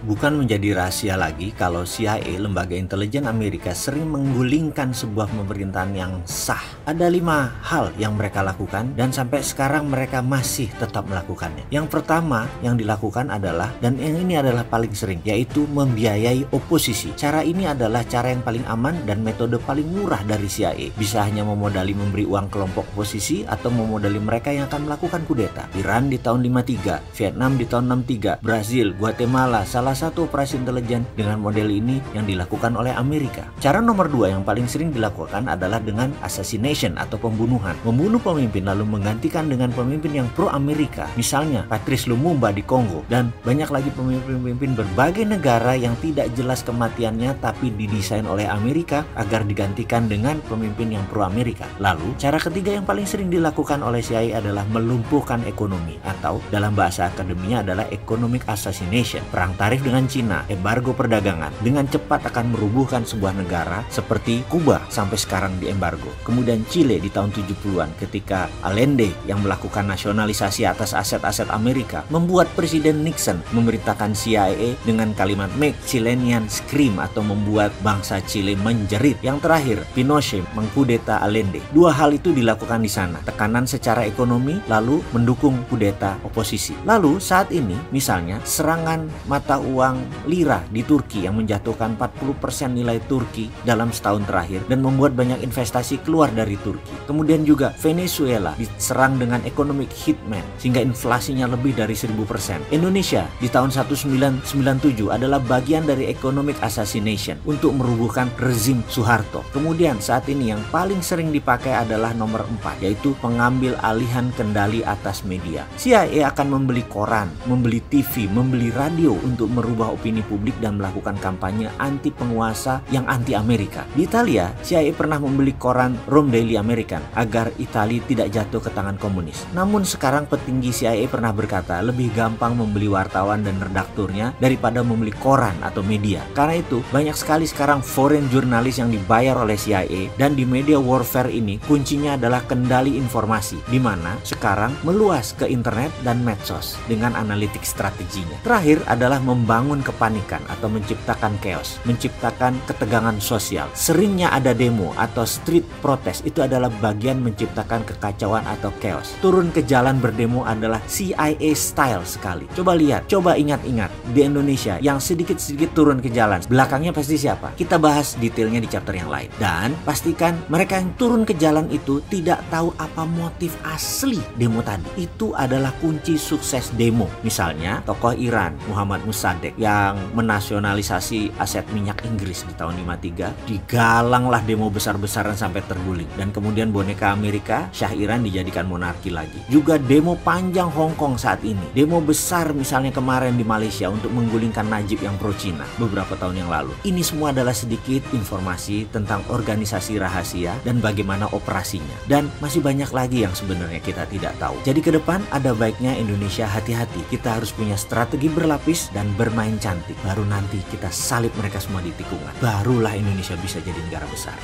bukan menjadi rahasia lagi kalau CIA, lembaga intelijen Amerika, sering menggulingkan sebuah pemerintahan yang sah. Ada 5 hal yang mereka lakukan dan sampai sekarang mereka masih tetap melakukannya. Yang pertama yang dilakukan adalah, dan yang ini adalah paling sering, yaitu membiayai oposisi. Cara ini adalah cara yang paling aman dan metode paling murah dari CIA. Bisa hanya memodali memberi uang kelompok oposisi atau memodali mereka yang akan melakukan kudeta. Iran di tahun 53, Vietnam di tahun 63, Brazil, Guatemala, salah satu operasi intelijen dengan model ini yang dilakukan oleh Amerika. Cara nomor 2 yang paling sering dilakukan adalah dengan assassination atau pembunuhan. Membunuh pemimpin lalu menggantikan dengan pemimpin yang pro-Amerika. Misalnya Patrice Lumumba di Kongo, dan banyak lagi pemimpin-pemimpin berbagai negara yang tidak jelas kematiannya tapi didesain oleh Amerika agar digantikan dengan pemimpin yang pro-Amerika. Lalu, cara ketiga yang paling sering dilakukan oleh CIA adalah melumpuhkan ekonomi, atau dalam bahasa akademinya adalah economic assassination. Perang tarif dengan Cina, embargo perdagangan, dengan cepat akan merubuhkan sebuah negara seperti Kuba sampai sekarang di embargo. Kemudian Chile di tahun 70-an ketika Allende yang melakukan nasionalisasi atas aset-aset Amerika membuat Presiden Nixon memerintahkan CIA dengan kalimat "Make Chileans Scream" atau membuat bangsa Chile menjerit. Yang terakhir, Pinochet mengkudeta Allende. 2 hal itu dilakukan di sana. Tekanan secara ekonomi lalu mendukung kudeta oposisi. Lalu saat ini misalnya serangan mata uang lira di Turki yang menjatuhkan 40% nilai Turki dalam setahun terakhir dan membuat banyak investasi keluar dari Turki. Kemudian juga Venezuela diserang dengan economic hitman sehingga inflasinya lebih dari 1000%. Indonesia di tahun 1997 adalah bagian dari economic assassination untuk merubuhkan rezim Soeharto. Kemudian saat ini yang paling sering dipakai adalah nomor 4, yaitu pengambil alihan kendali atas media. CIA akan membeli koran, membeli TV, membeli radio untuk merubah opini publik dan melakukan kampanye anti penguasa yang anti Amerika. Di Italia, CIA pernah membeli koran Rome Daily American agar Italia tidak jatuh ke tangan komunis. Namun sekarang petinggi CIA pernah berkata lebih gampang membeli wartawan dan redakturnya daripada membeli koran atau media. Karena itu, banyak sekali sekarang foreign jurnalis yang dibayar oleh CIA, dan di media warfare ini kuncinya adalah kendali informasi, di mana sekarang meluas ke internet dan medsos dengan analitik strateginya. Terakhir adalah membangun kepanikan atau menciptakan chaos, menciptakan ketegangan sosial. Seringnya ada demo atau street protest, itu adalah bagian menciptakan kekacauan atau chaos. Turun ke jalan berdemo adalah CIA style sekali. Coba lihat, coba ingat-ingat di Indonesia yang sedikit-sedikit turun ke jalan, belakangnya pasti siapa? Kita bahas detailnya di chapter yang lain. Dan pastikan mereka yang turun ke jalan itu tidak tahu apa motif asli demo tadi. Itu adalah kunci sukses demo. Misalnya tokoh Iran Muhammad Mossadegh yang menasionalisasi aset minyak Inggris di tahun 53, digalanglah demo besar-besaran sampai terguling, dan kemudian boneka Amerika Syah Iran dijadikan monarki lagi. Juga demo panjang Hong Kong saat ini, demo besar misalnya kemarin di Malaysia untuk menggulingkan Najib yang pro Cina beberapa tahun yang lalu. Ini semua adalah sedikit informasi tentang organisasi rahasia dan bagaimana operasinya, dan masih banyak lagi yang sebenarnya kita tidak tahu. Jadi ke depan ada baiknya Indonesia hati-hati. Kita harus punya strategi berlapis dan bermain cantik. Baru nanti kita salib mereka semua di tikungan. Barulah Indonesia bisa jadi negara besar.